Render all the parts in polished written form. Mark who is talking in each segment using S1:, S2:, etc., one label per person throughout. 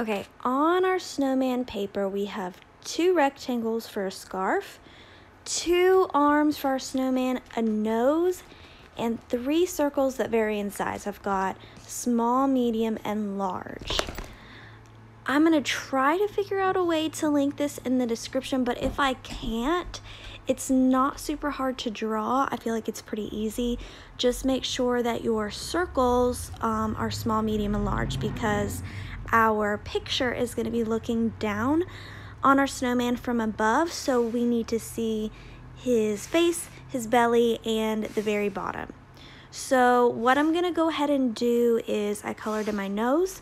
S1: Okay, on our snowman paper, we have 2 rectangles for a scarf, 2 arms for our snowman, a nose, and 3 circles that vary in size. I've got small, medium, and large. I'm going to try to figure out a way to link this in the description, but if I can't, it's not super hard to draw. I feel like it's pretty easy. Just make sure that your circles are small, medium, and large, because our picture is going to be looking down on our snowman from above, so we need to see his face, his belly, and the very bottom. So what I'm going to go ahead and do is I colored in my nose.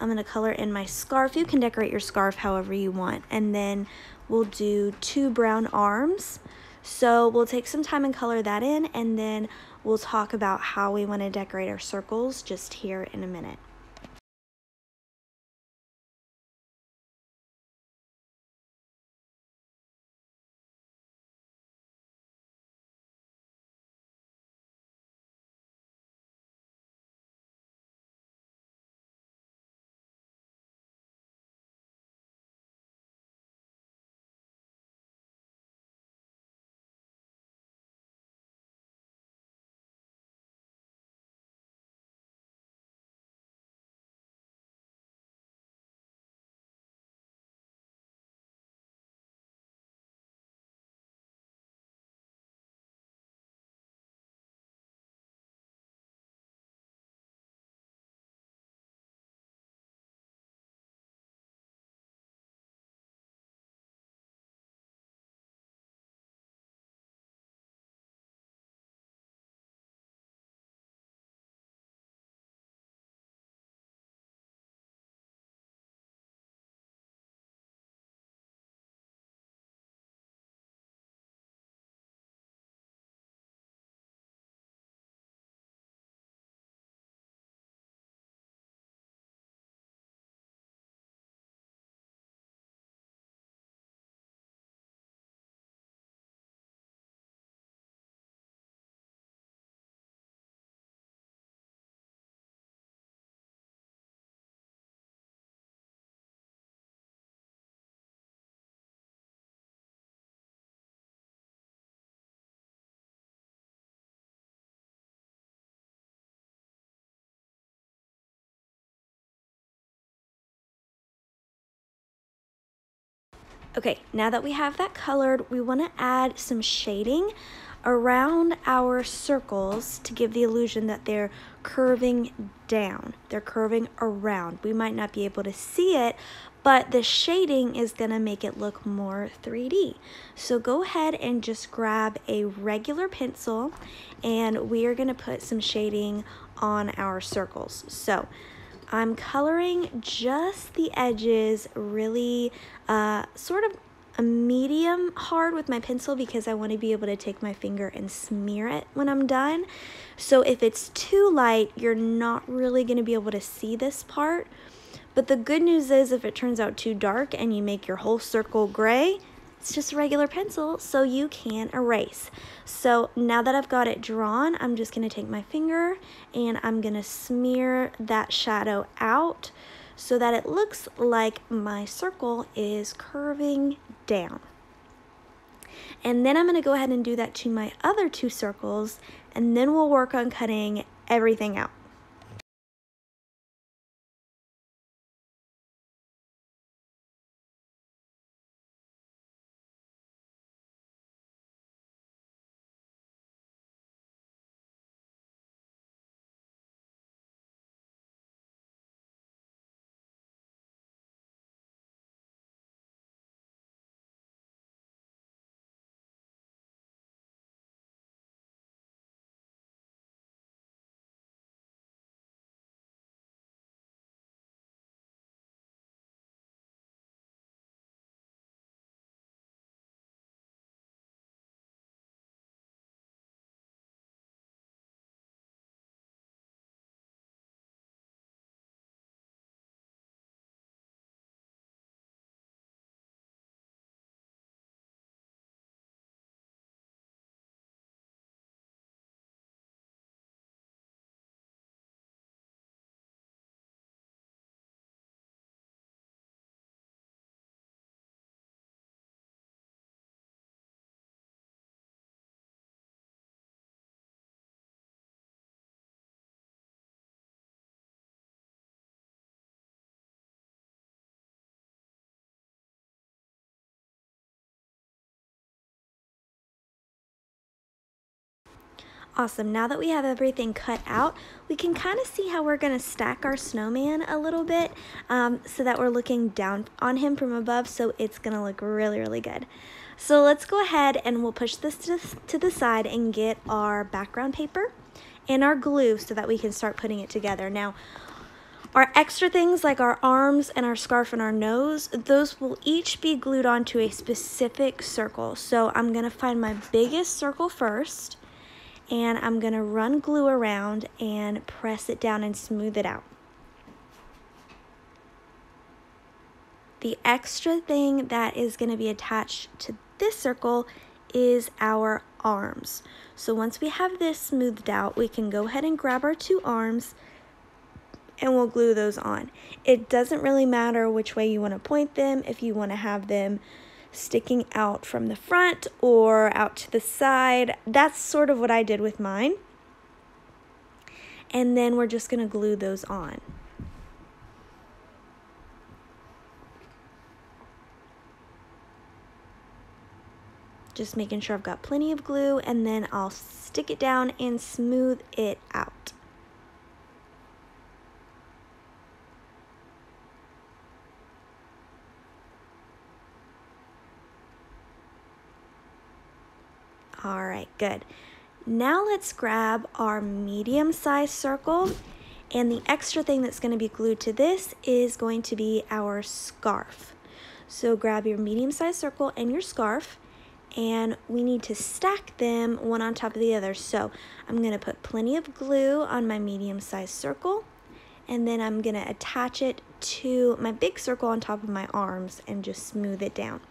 S1: I'm going to color in my scarf. You can decorate your scarf however you want. And then we'll do 2 brown arms. So we'll take some time and color that in, and then we'll talk about how we want to decorate our circles just here in a minute. Okay, now that we have that colored, we want to add some shading around our circles to give the illusion that they're curving down. They're curving around. We might not be able to see it, but the shading is going to make it look more 3D. So go ahead and just grab a regular pencil, and we are going to put some shading on our circles. So I'm coloring just the edges really sort of a medium hard with my pencil, because I want to be able to take my finger and smear it when I'm done. So if it's too light, you're not really going to be able to see this part. But the good news is, if it turns out too dark and you make your whole circle gray, it's just a regular pencil, so you can erase. So now that I've got it drawn, I'm just going to take my finger and I'm going to smear that shadow out so that it looks like my circle is curving down. And then I'm going to go ahead and do that to my other 2 circles, and then we'll work on cutting everything out. Awesome, now that we have everything cut out, we can kind of see how we're gonna stack our snowman a little bit so that we're looking down on him from above, so it's gonna look really, really good. So let's go ahead and we'll push this to the side and get our background paper and our glue so that we can start putting it together. Now, our extra things like our arms and our scarf and our nose, those will each be glued onto a specific circle. So I'm gonna find my biggest circle first, and I'm gonna run glue around and press it down and smooth it out. The extra thing that is gonna be attached to this circle is our arms. So once we have this smoothed out, we can go ahead and grab our two arms and we'll glue those on. It doesn't really matter which way you wanna point them, if you wanna have them sticking out from the front or out to the side. That's sort of what I did with mine. And then we're just gonna glue those on. Just making sure I've got plenty of glue, and then I'll stick it down and smooth it out. All right, good. Now let's grab our medium-sized circle, and the extra thing that's going to be glued to this is going to be our scarf. So grab your medium-sized circle and your scarf, and we need to stack them one on top of the other. So I'm going to put plenty of glue on my medium-sized circle, and then I'm going to attach it to my big circle on top of my arms and just smooth it down.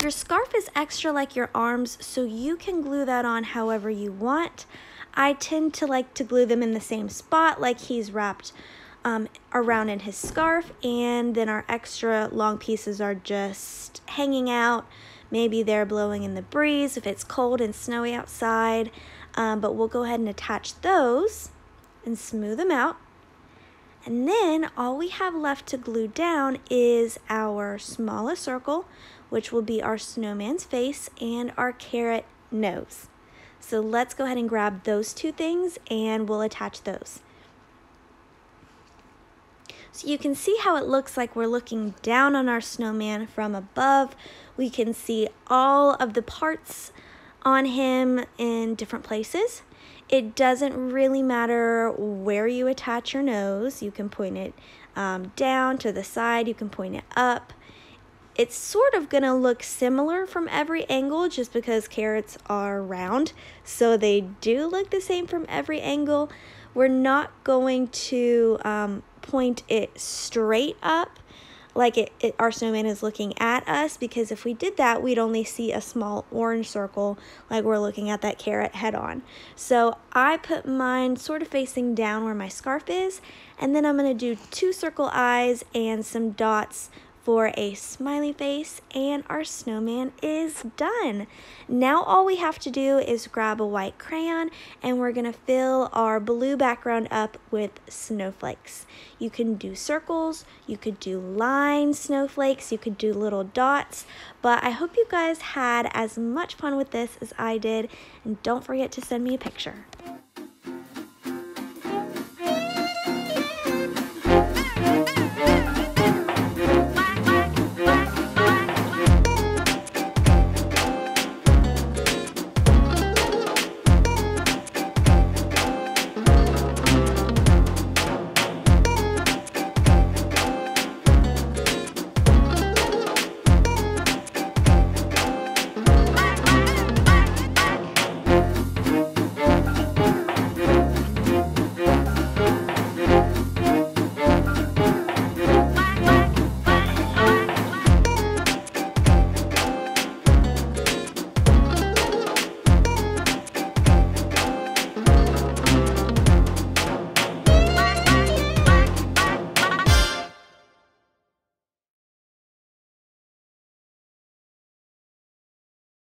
S1: Your scarf is extra like your arms, so you can glue that on however you want. I tend to like to glue them in the same spot, like he's wrapped around in his scarf, and then our extra long pieces are just hanging out. Maybe they're blowing in the breeze if it's cold and snowy outside, but we'll go ahead and attach those and smooth them out. And then all we have left to glue down is our smallest circle, which will be our snowman's face and our carrot nose. So let's go ahead and grab those two things and we'll attach those. So you can see how it looks like we're looking down on our snowman from above. We can see all of the parts on him in different places. It doesn't really matter where you attach your nose. You can point it down to the side, you can point it up. It's sort of gonna look similar from every angle just because carrots are round, so they do look the same from every angle. We're not going to point it straight up like our snowman is looking at us, because if we did that, we'd only see a small orange circle like we're looking at that carrot head on. So I put mine sort of facing down where my scarf is, and then I'm gonna do two circle eyes and some dots for a smiley face, and our snowman is done. Now all we have to do is grab a white crayon, and we're gonna fill our blue background up with snowflakes. You can do circles, you could do line snowflakes, you could do little dots, but I hope you guys had as much fun with this as I did, and don't forget to send me a picture.